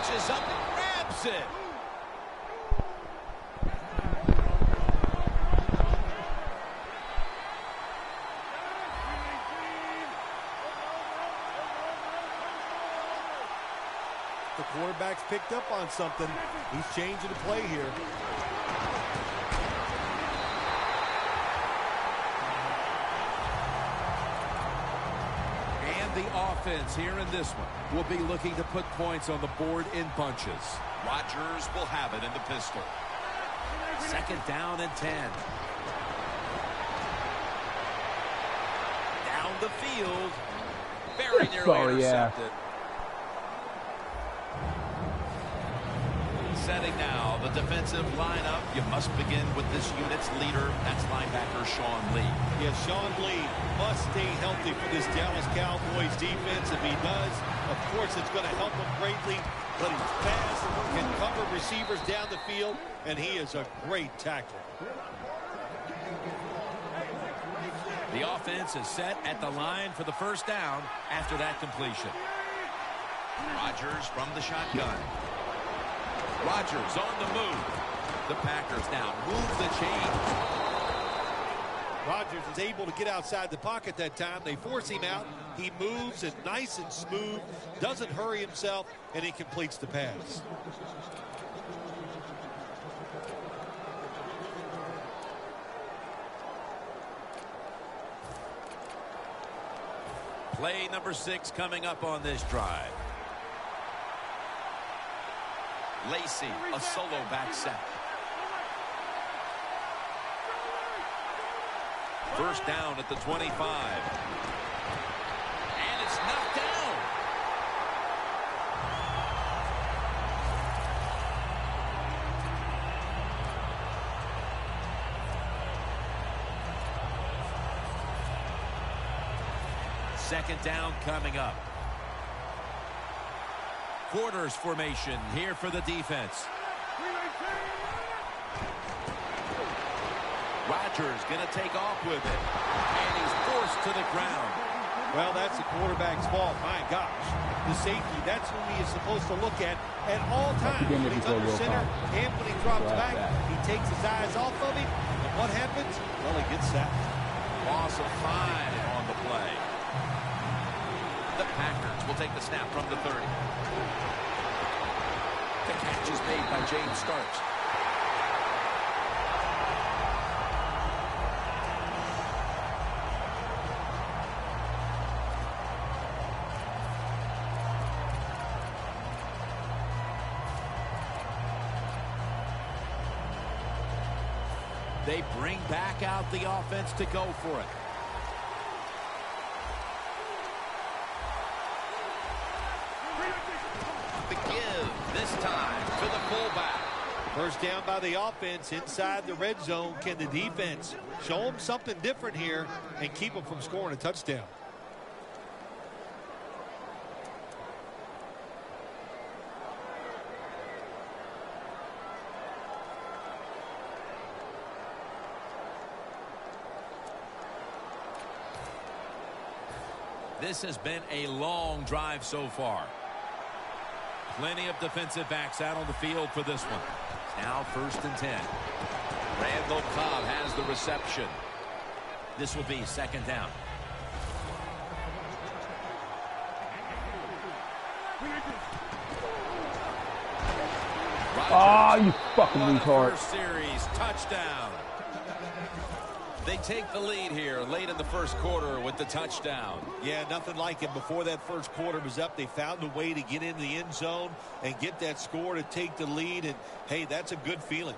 reaches up and grabs it. The quarterback's picked up on something. He's changing the play here. And the offense here in this one will be looking to put points on the board in bunches. Rodgers will have it in the pistol. 2nd down and 10. Down the field. Very nearly intercepted. Setting now the defensive lineup. You must begin with this unit's leader. That's linebacker Sean Lee. Yeah, Sean Lee must stay healthy for this Dallas Cowboys defense. If he does, of course, it's going to help him greatly. But he's fast, can cover receivers down the field, and he is a great tackler. The offense is set at the line for the 1st down after that completion. Rodgers from the shotgun. Rodgers on the move. The Packers now move the chains. Rodgers is able to get outside the pocket that time. They force him out. He moves it nice and smooth, doesn't hurry himself, and he completes the pass. Play number 6 coming up on this drive. Lacey, a solo back set. 1st down at the 25. And it's knocked down. Second down coming up. Quarters formation here for the defense. Rodgers going to take off with it. And he's forced to the ground. Well, that's the quarterback's fault. My gosh. The safety, that's who he is supposed to look at all times. When he's under center and when he drops back, he takes his eyes off of him. And what happens? Well, he gets sacked. Loss of 5 on the play. The Packers will take the snap from the 30. The catch is made by James Starks. They bring back out the offense to go for it. The give this time to the fullback. 1st down by the offense inside the red zone. Can the defense show them something different here and keep them from scoring a touchdown? This has been a long drive so far. Plenty of defensive backs out on the field for this one. Now 1st and 10. Randall Cobb has the reception. This will be 2nd down. Oh, you fucking retard. First series, touchdown. They take the lead here late in the 1st quarter with the touchdown. Yeah, nothing like it. Before that 1st quarter was up, they found a way to get into the end zone and get that score to take the lead. And, hey, that's a good feeling.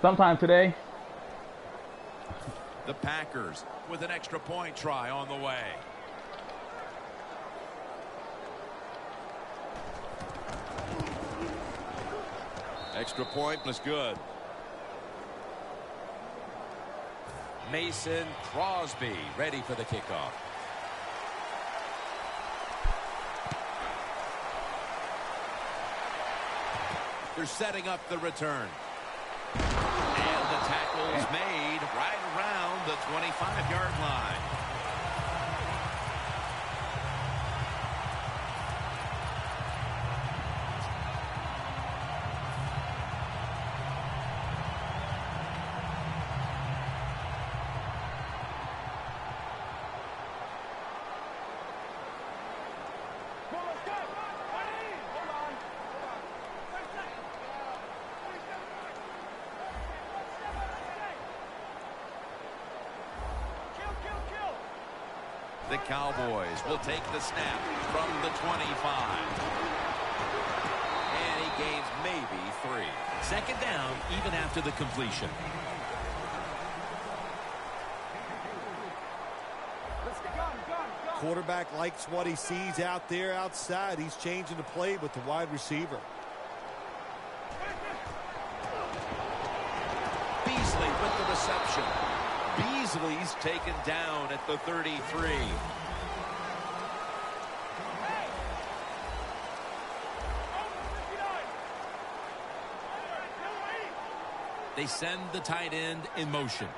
Sometime today. The Packers with an extra point try on the way. Extra point was good. Mason Crosby ready for the kickoff. They're setting up the return. And the tackle is made right around the 25-yard line. The Cowboys will take the snap from the 25. And he gains maybe 3. Second down, even after the completion. Quarterback likes what he sees out there outside. He's changing the play with the wide receiver. Beasley with the reception. Beasley's taken down at the 33. They send the tight end in motion.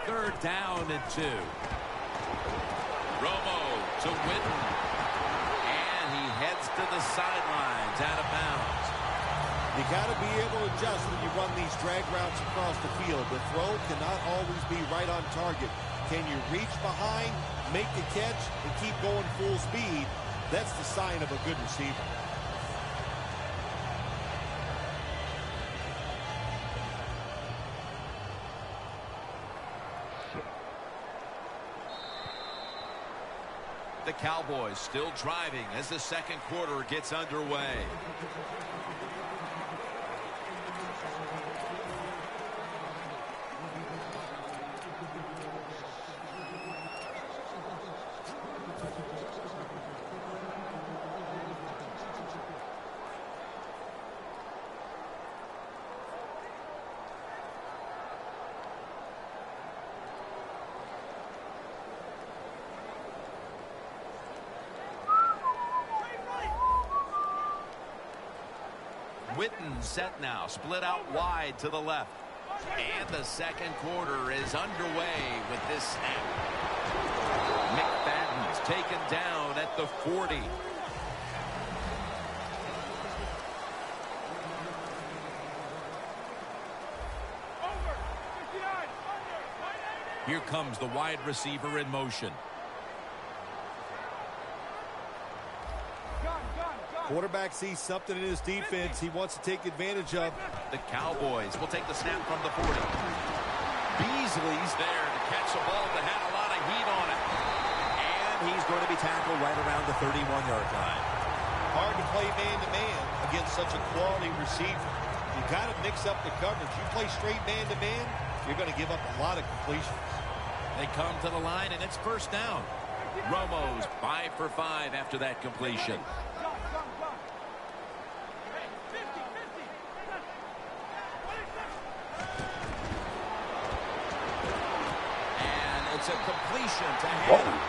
Third down and 2. Romo to Witten. And he heads to the sidelines out of bounds. You got to be able to adjust when you run these drag routes across the field. The throw cannot always be right on target. Can you reach behind, make the catch, and keep going full speed? That's the sign of a good receiver. The Cowboys still driving as the second quarter gets underway. Witten set now, split out wide to the left. And the second quarter is underway with this snap. McFadden's taken down at the 40. Here comes the wide receiver in motion. Quarterback sees something in his defense he wants to take advantage of. The Cowboys will take the snap from the 40. Beasley's there to catch the ball that had a lot of heat on it. And he's going to be tackled right around the 31-yard line. Hard to play man-to-man against such a quality receiver. You got to mix up the coverage. You play straight man-to-man, you're going to give up a lot of completions. They come to the line, and it's first down. Romo's 5 for 5 after that completion. It's a completion to Hannah.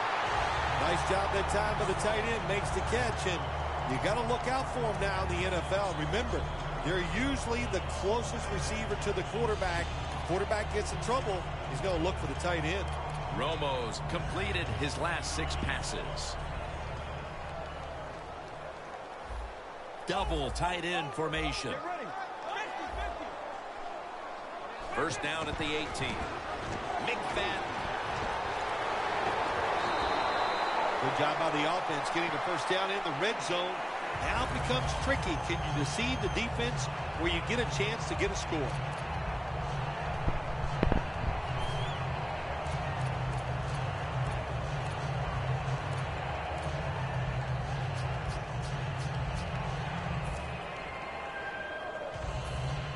Nice job that time by the tight end. Makes the catch, and you got to look out for him now in the NFL. Remember, they're usually the closest receiver to the quarterback. Quarterback gets in trouble, he's going to look for the tight end. Romo's completed his last 6 passes. Double tight end formation. First down at the 18. McFadden. Good job by the offense getting the first down in the red zone. Now it becomes tricky. Can you deceive the defense where you get a chance to get a score?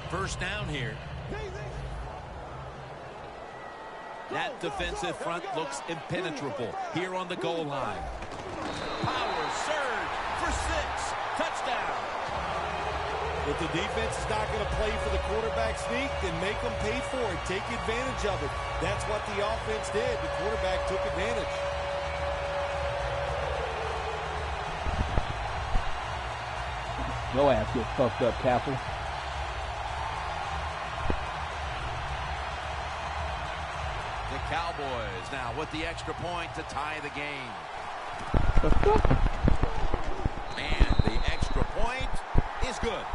First down here. That defensive front looks impenetrable here on the goal line. Power surge for 6. Touchdown. If the defense is not going to play for the quarterback sneak, then make them pay for it. Take advantage of it. That's what the offense did. The quarterback took advantage. Your ass get fucked up, Capel. The Cowboys now with the extra point to tie the game. And the extra point is good.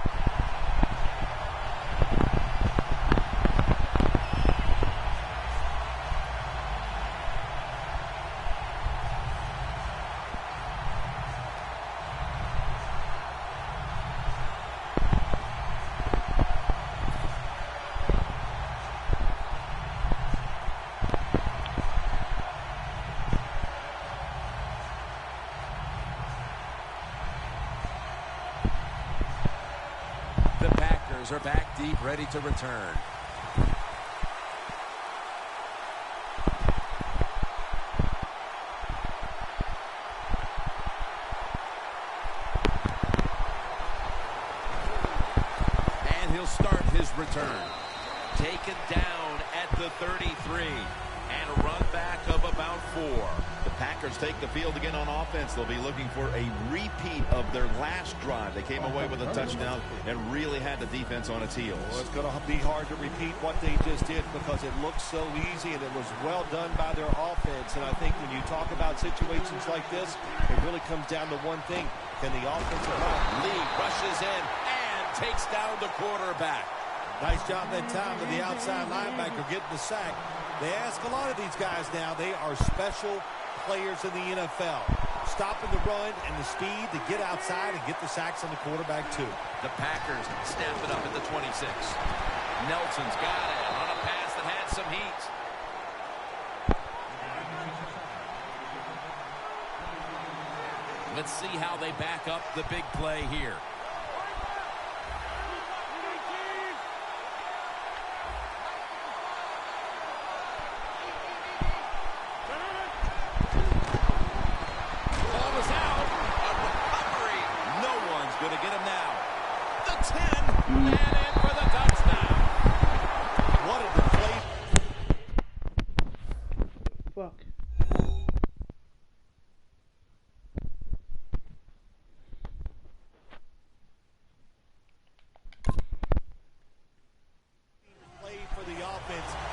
Are back deep, ready to return. And he'll start his return. Taken down at the 33. And a run back of about 4. The Packers take the field again on offense. They'll be looking for a repeat of their last drive. They came away with a touchdown and really had the defense on its heels. Well, it's going to be hard to repeat what they just did because it looks so easy and it was well done by their offense. And I think when you talk about situations like this, it really comes down to one thing. Can the offensive line? Lee rushes in and takes down the quarterback. Nice job that time with the outside linebacker getting the sack. They ask a lot of these guys now. They are special players in the NFL. Stopping the run and the speed to get outside and get the sacks on the quarterback, too. The Packers snap it up at the 26. Nelson's got it on a pass that had some heat. Let's see how they back up the big play here.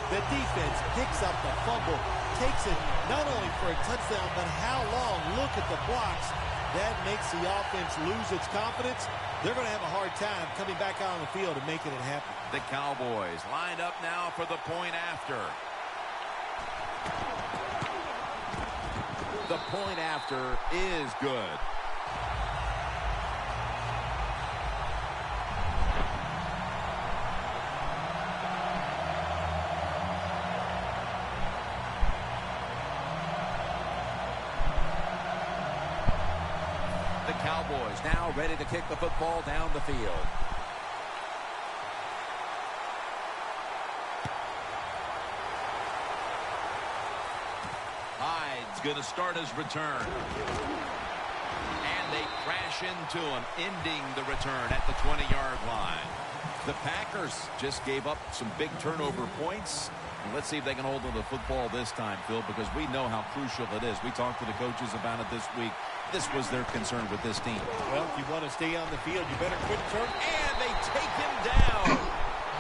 The defense picks up the fumble, takes it not only for a touchdown, but how long? Look at the blocks. That makes the offense lose its confidence. They're going to have a hard time coming back out on the field and making it happen. The Cowboys lined up now for the point after. The point after is good. The Cowboys now ready to kick the football down the field. Hyde's going to start his return. And they crash into him, ending the return at the 20-yard line. The Packers just gave up some big turnover points. And let's see if they can hold on to the football this time, Phil, because we know how crucial it is. We talked to the coaches about it this week. This was their concern with this team. Well, if you want to stay on the field, you better quit turning. And they take him down.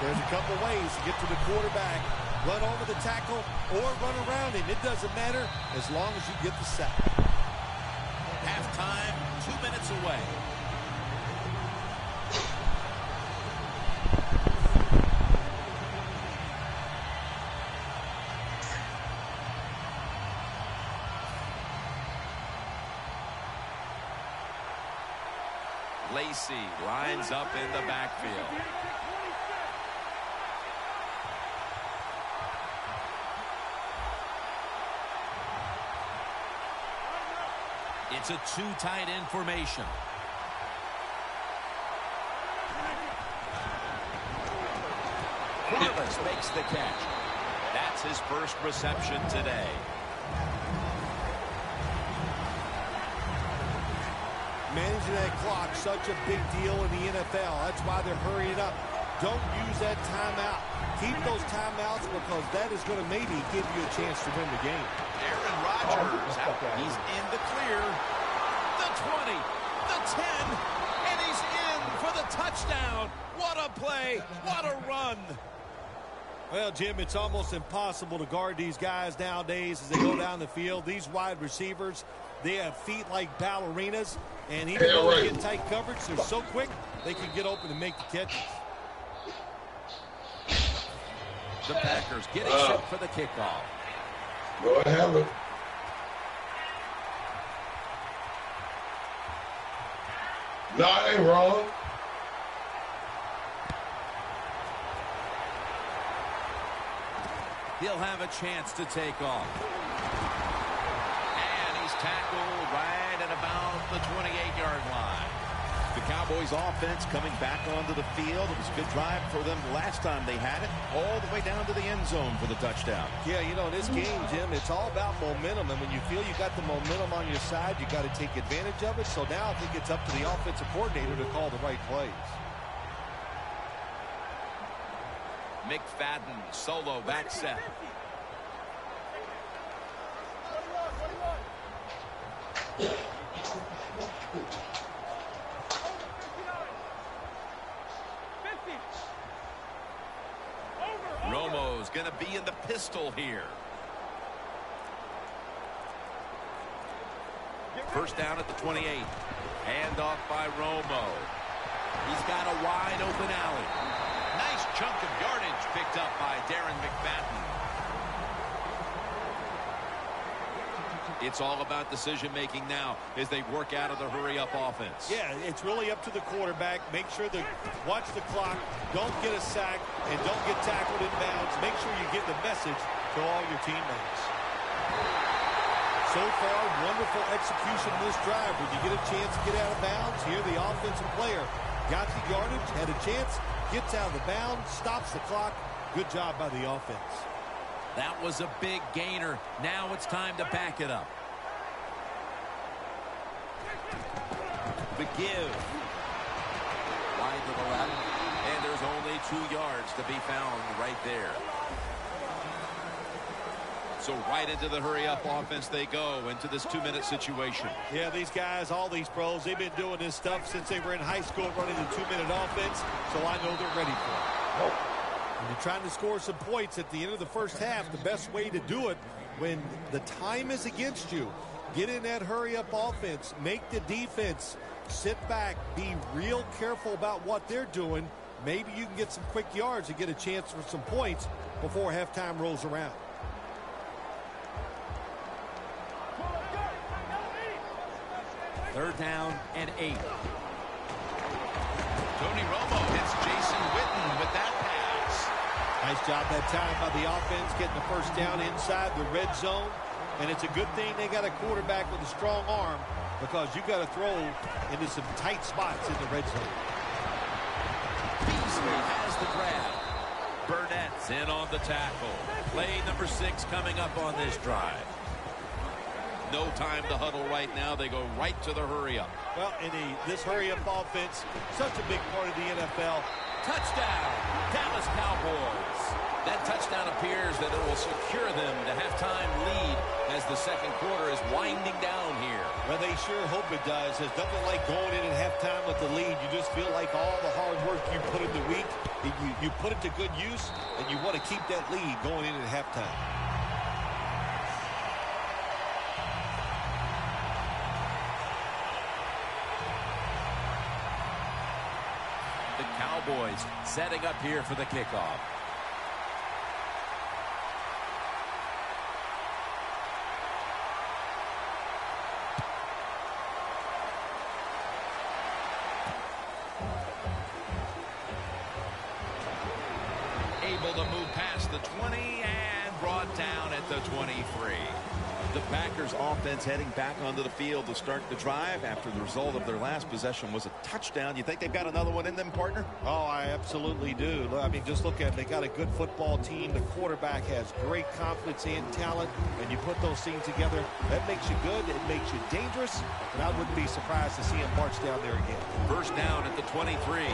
There's a couple ways to get to the quarterback. Run over the tackle or run around him. It doesn't matter as long as you get the sack. Halftime, 2 minutes away. Lacey lines up in the backfield. It's a two tight end formation. Corliss makes the catch. That's his first reception today. Managing that clock, such a big deal in the NFL. That's why they're hurrying up. Don't use that timeout. Keep those timeouts because that is going to maybe give you a chance to win the game. Aaron Rodgers, he's in the clear. The 20, the 10, and he's in for the touchdown. What a play, what a run. Well, Jim, it's almost impossible to guard these guys nowadays as they go down the field. These wide receivers, they have feet like ballerinas, and even though they get tight coverage, they're so quick, they can get open and make the catches. The Packers getting set for the kickoff. Go ahead. No, I ain't wrong. He'll have a chance to take off. And he's tackled right at about the 28-yard line. The Cowboys offense coming back onto the field. It was a good drive for them last time they had it, all the way down to the end zone for the touchdown. Yeah, you know, in this game, Jim, it's all about momentum. And when you feel you got the momentum on your side, you got to take advantage of it. So now I think it's up to the offensive coordinator to call the right plays. McFadden, solo back set. Romo's going to be in the pistol here. First down at the 28. Handoff by Romo. He's got a wide open alley. Nice chunk of yardage picked up by Darren McFadden. It's all about decision-making now as they work out of the hurry-up offense. Yeah, it's really up to the quarterback. Make sure to watch the clock, don't get a sack, and don't get tackled in bounds. Make sure you get the message to all your teammates. So far, wonderful execution in this drive. When you get a chance to get out of bounds, here the offensive player got the yardage, had a chance, gets out of the bounds, stops the clock. Good job by the offense. That was a big gainer. Now it's time to back it up. The give. Wide to the left. And there's only 2 yards to be found right there. So right into the hurry-up offense they go, into this 2-minute situation. Yeah, these guys, all these pros, they've been doing this stuff since they were in high school running the 2-minute offense, so I know they're ready for it. When you're trying to score some points at the end of the first half, the best way to do it when the time is against you, get in that hurry-up offense, make the defense sit back, be real careful about what they're doing. Maybe you can get some quick yards and get a chance for some points before halftime rolls around. Third down and 8. Tony Romo hits Jason Witten with that pass. Nice job that time by the offense, getting the first down inside the red zone. And it's a good thing they got a quarterback with a strong arm, because you got to throw into some tight spots in the red zone. Beasley has the grab. Burnett's in on the tackle. Play number 6 coming up on this drive. No time to huddle right now. They go right to the hurry-up. Well, in this hurry-up offense, such a big part of the NFL. Touchdown, Dallas Cowboys. That touchdown appears that it will secure them to halftime lead as the second quarter is winding down here. Well, they sure hope it does. There's nothing like going in at halftime with the lead. You just feel like all the hard work you put in the week, you put it to good use, and you want to keep that lead going in at halftime. The Cowboys setting up here for the kickoff. Able to move past the 20 and brought down at the 23. The Packers offense heading back onto the field to start the drive after the result of their last possession was a touchdown. You think they've got another one in them, partner? Oh, I absolutely do. I mean, just look at it. They got a good football team. The quarterback has great confidence and talent, and you put those things together, that makes you good. It makes you dangerous, and I wouldn't be surprised to see him march down there again. First down at the 23.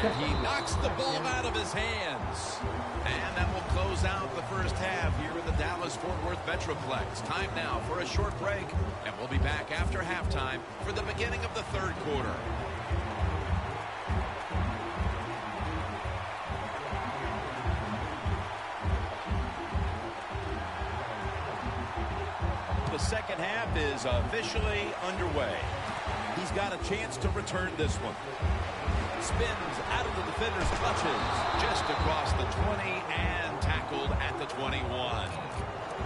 And he knocks the ball out of his hands. And that will close out the first half here in the Dallas-Fort Worth Metroplex. Time now for a short break. And we'll be back after halftime for the beginning of the third quarter. second half is officially underway. He's got a chance to return this one. Spins out of the defender's clutches. Just across the 20 and tackled at the 21.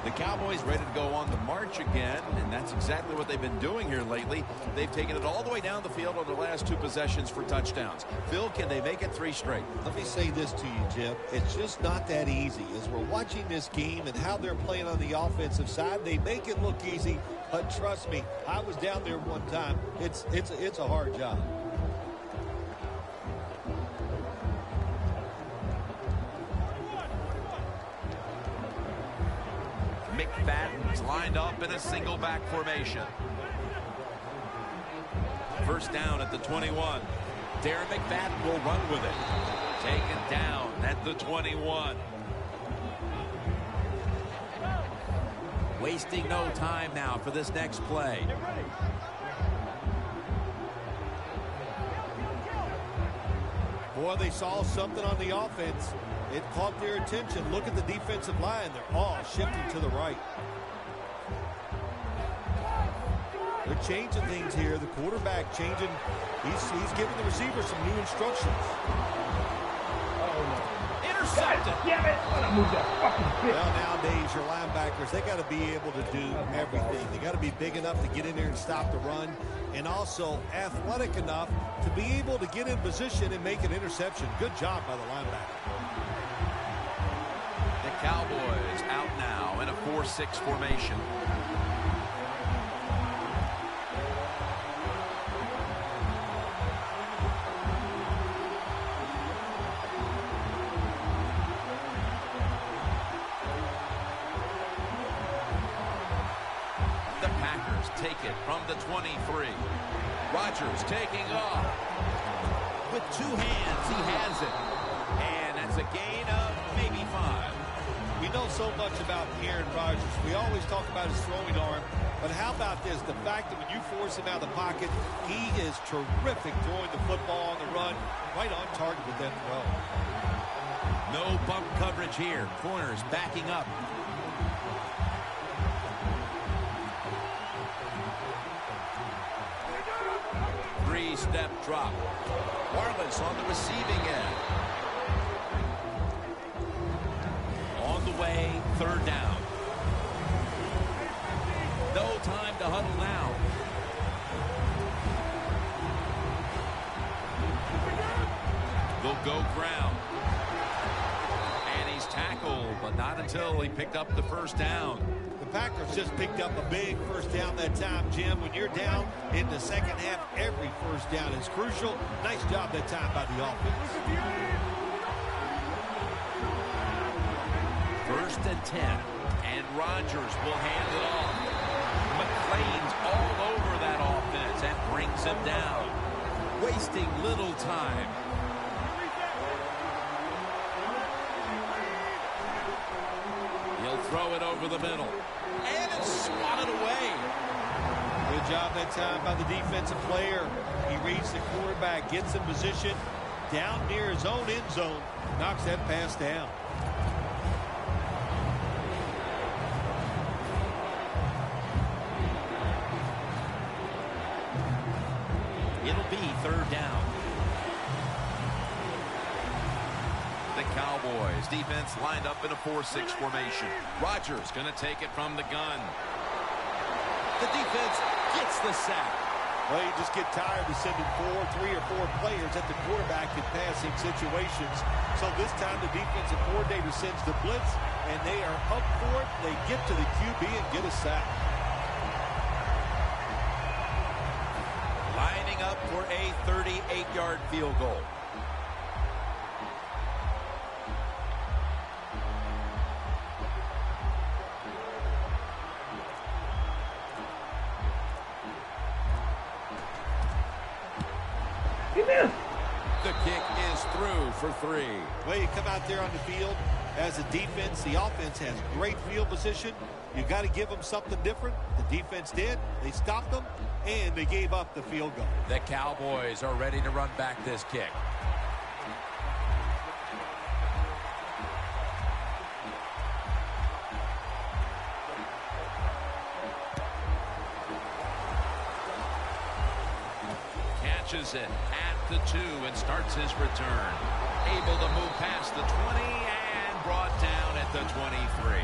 The Cowboys ready to go on the march again, and that's exactly what they've been doing here lately. They've taken it all the way down the field on the last 2 possessions for touchdowns. Phil, can they make it 3 straight? Let me say this to you, Jim. It's just not that easy. As we're watching this game and how they're playing on the offensive side, they make it look easy, but trust me, I was down there one time. It's a hard job. McFadden's lined up in a single back formation. First down at the 21. Darren McFadden will run with it. Taken down at the 21. Wasting no time now for this next play. Boy, they saw something on the offense. It caught their attention. Look at the defensive line. They're all shifting to the right. They're changing things here. The quarterback changing. He's giving the receiver some new instructions. Intercepted. Damn it! I moved that fucking bitch. Well, nowadays, your linebackers, they got to be able to do everything. They got to be big enough to get in there and stop the run, and also athletic enough to be able to get in position and make an interception. Good job by the linebacker. The Cowboys out now in a 4-6 formation. The Packers take it from the 23. Rodgers taking off. With 2 hands, he has it. And that's a gain of maybe 5. We know so much about Aaron Rodgers. We always talk about his throwing arm. But how about this? The fact that when you force him out of the pocket, he is terrific throwing the football on the run. Right on target with that throw. No bump coverage here. Corners backing up. Three-step drop. Wallace on the receiving end. On the way, 3rd down. No time to huddle now. They'll go ground. And he's tackled, but not until he picked up the 1st down. The Packers just picked up a big 1st down that time, Jim. When you're down in the second half, every 1st down is crucial. Nice job that time by the offense. 1st and 10. And Rodgers will hand it off. McClain's all over that offense and brings him down. Wasting little time. He'll throw it over the middle. And it's swatted away. Good job that time by the defensive player. He reads the quarterback, gets in position, down near his own end zone, knocks that pass down. It'll be 3rd down. The Cowboys defense lined up in a 4-6 formation. Rodgers going to take it from the gun. The defense gets the sack. Well, you just get tired of sending 3 or 4 players at the quarterback in passing situations. So this time the defensive coordinator sends the blitz, and they are up for it. They get to the QB and get a sack. Lining up for a 38-yard field goal. The kick is through for 3. Well, you come out there on the field as a defense. The offense has great field position. You got to give them something different. The defense did. They stopped them, and they gave up the field goal. The Cowboys are ready to run back this kick. catches it at the 2 and starts his return. Able to move past the 20 and brought down at the 23.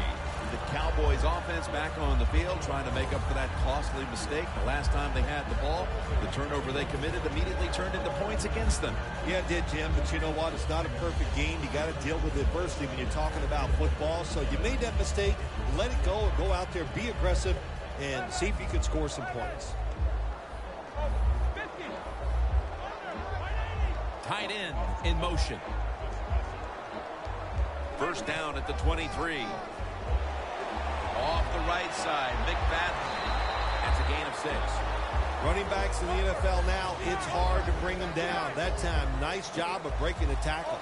The Cowboys offense back on the field trying to make up for that costly mistake. The last time they had the ball, the turnover they committed immediately turned into points against them. Yeah, it did, Jim, but you know what? It's not a perfect game. You got to deal with adversity when you're talking about football. So you made that mistake, let it go, and go out there, be aggressive, and see if you can score some points. Tight end in motion. First down at the 23. Off the right side, McFadden. That's a gain of 6. Running backs in the NFL now, it's hard to bring them down. That time, nice job of breaking the tackle.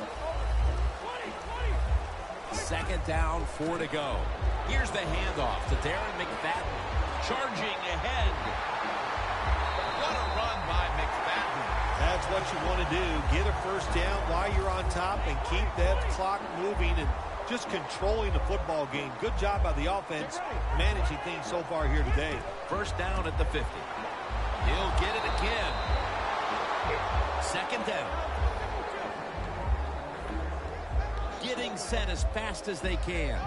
Second down, 4 to go. Here's the handoff to Darren McFadden. Charging ahead. What a run by McFadden. That's what you want to do. Get a first down while you're on top and keep that clock moving and just controlling the football game. Good job by the offense managing things so far here today. First down at the 50. He'll get it again. Second down. Getting set as fast as they can.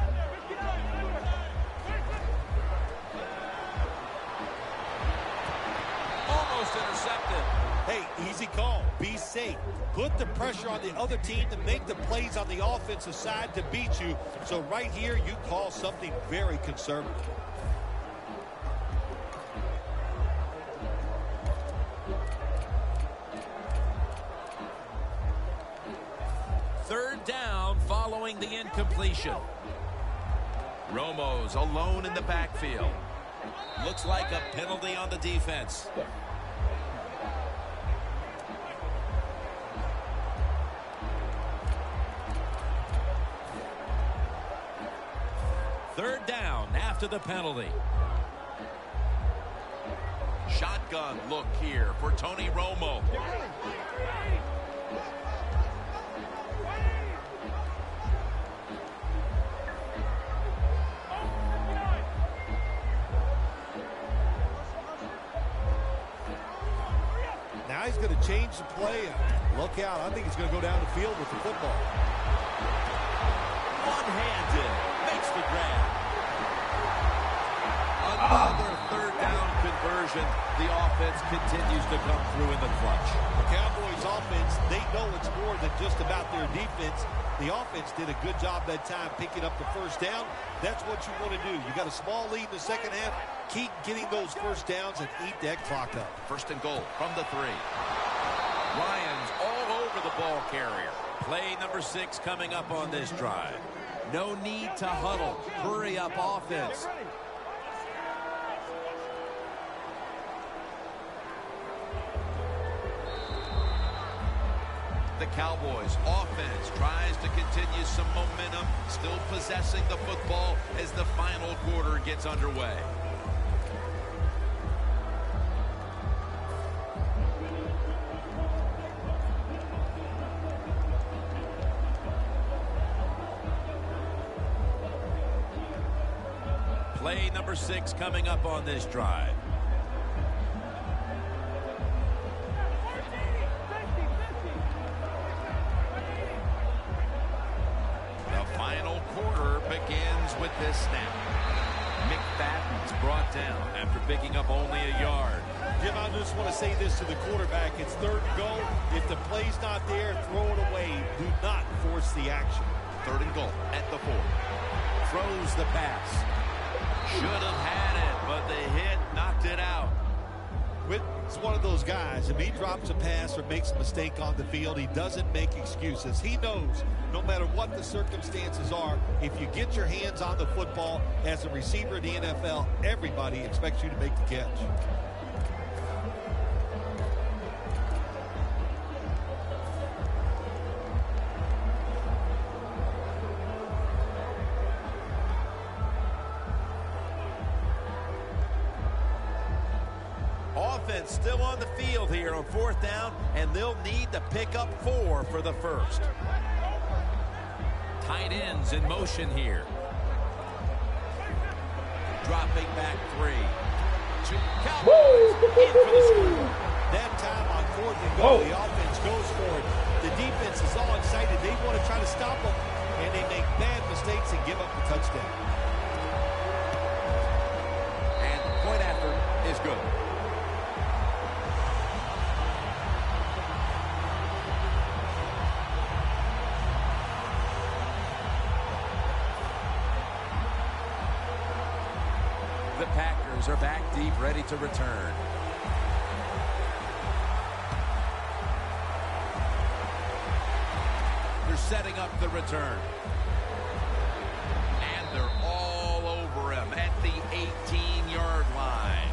Almost intercepted. Hey, easy call. Be safe. Put the pressure on the other team to make the plays on the offensive side to beat you. So right here, you call something very conservative. Third down following the incompletion. Romo's alone in the backfield. Looks like a penalty on the defense. Third down after the penalty. Shotgun look here for Tony Romo. Now he's going to change the play. Look out. I think he's going to go down the field with the football. One-handed. Makes the grab. Another third down conversion. The offense continues to come through in the clutch. The Cowboys offense, they know it's more than just about their defense. The offense did a good job that time picking up the first down. That's what you want to do. You got a small lead in the second half. Keep getting those first downs and eat that clock up. First and goal from the 3. Lions all over the ball carrier. Play number 6 coming up on this drive. No need to huddle. Hurry up offense. The Cowboys offense tries to continue some momentum, still possessing the football as the final quarter gets underway. Play number 6 coming up on this drive. The final quarter begins with this snap. McFadden's brought down after picking up only a yard. Jim, I just want to say this to the quarterback. It's third and goal. If the play's not there, throw it away. Do not force the action. Third and goal at the 4. Throws the pass. Should have had it, but the hit knocked it out. It's one of those guys. If he drops a pass or makes a mistake on the field, he doesn't make excuses. He knows no matter what the circumstances are, if you get your hands on the football as a receiver in the NFL, everybody expects you to make the catch. Offense still on the field here on 4th down, and they'll need to pick up 4 for the first. Tight ends in motion here. Dropping back 3. Cowboys in for the score. That time on 4th and goal, the offense goes for it. The defense is all excited. They want to try to stop them, and they make bad mistakes and give up the touchdown. And the point after is good. The Packers are back deep, ready to return. They're setting up the return. And they're all over him at the 18-yard line.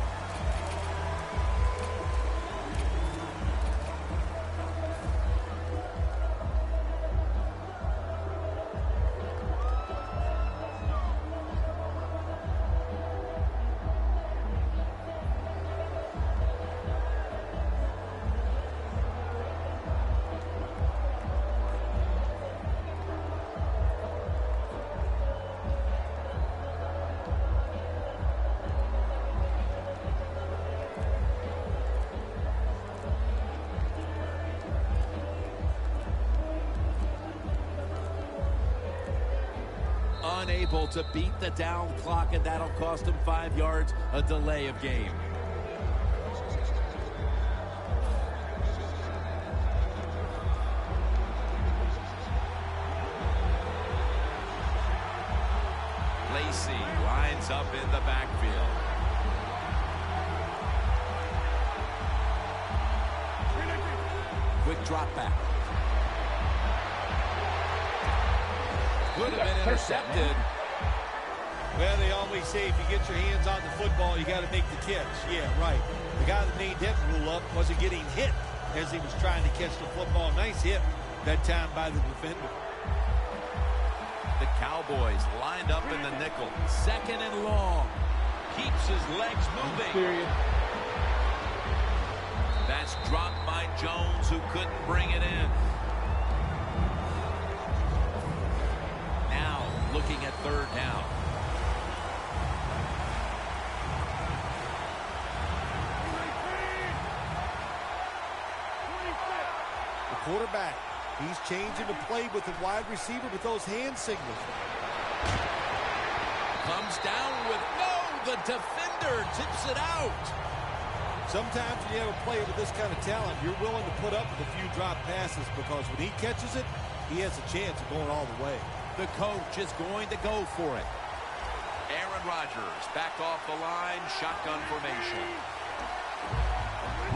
Unable to beat the down clock, and that'll cost him 5 yards, a delay of game. Lacey lines up in the backfield. Quick drop back. Could have been intercepted. Well, they always say if you get your hands on the football, you got to make the catch. Yeah, right. The guy that made that rule up wasn't getting hit as he was trying to catch the football. Nice hit that time by the defender. The Cowboys lined up in the nickel. 2nd and long. Keeps his legs moving. That's dropped by Jones, who couldn't bring it in. Now looking at 3rd down. The quarterback, he's changing the play with the wide receiver with those hand signals. Comes down with the defender tips it out. Sometimes when you have a player with this kind of talent, you're willing to put up with a few drop passes because when he catches it, he has a chance of going all the way. The coach is going to go for it. Aaron Rodgers back off the line, shotgun formation.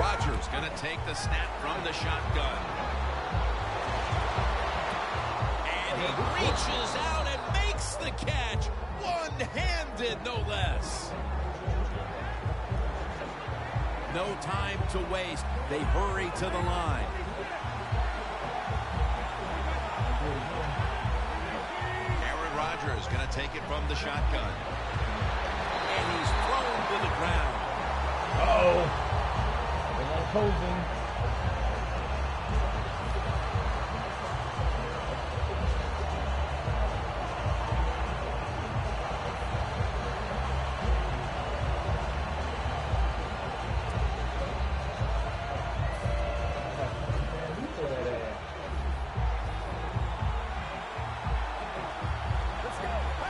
Rodgers going to take the snap from the shotgun. And he reaches out and makes the catch. One-handed, no less. No time to waste. They hurry to the line. Aaron Rodgers going to take it from the shotgun. And he's thrown to the ground. They're not opposing.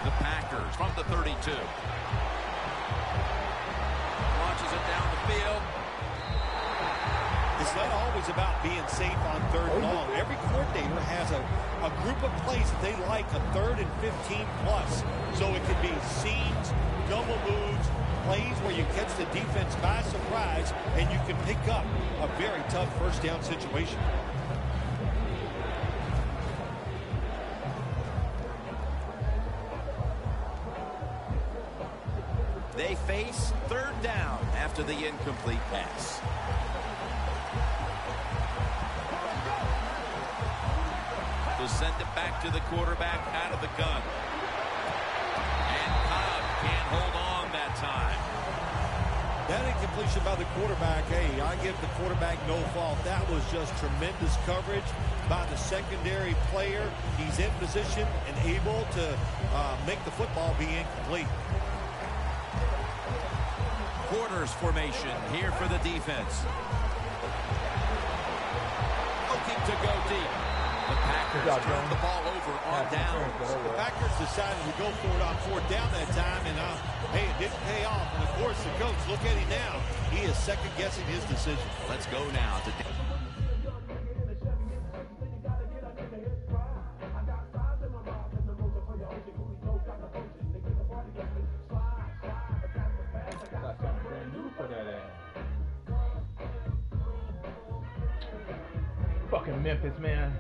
The Packers from the 32. Launches it down the field. It's not always about being safe on 3rd and long. Every coordinator has a group of plays that they like on 3rd and 15 plus. So it could be seams, double moves, plays where you catch the defense by surprise and you can pick up a very tough 1st down situation. They face 3rd down after the incomplete pass. They'll send it back to the quarterback out of the gun. And Cobb can't hold on that time. That incompletion by the quarterback, hey, I give the quarterback no fault. That was just tremendous coverage by the secondary player. He's in position and able to make the football be incomplete. Quarters formation here for the defense. to go deep. The Packers turn the ball over on downs. The Packers decided to go for it on fourth down that time, and hey, it didn't pay off. And of course, the coach, look at him now. He is second-guessing his decision. Let's go now to Fucking Memphis, man.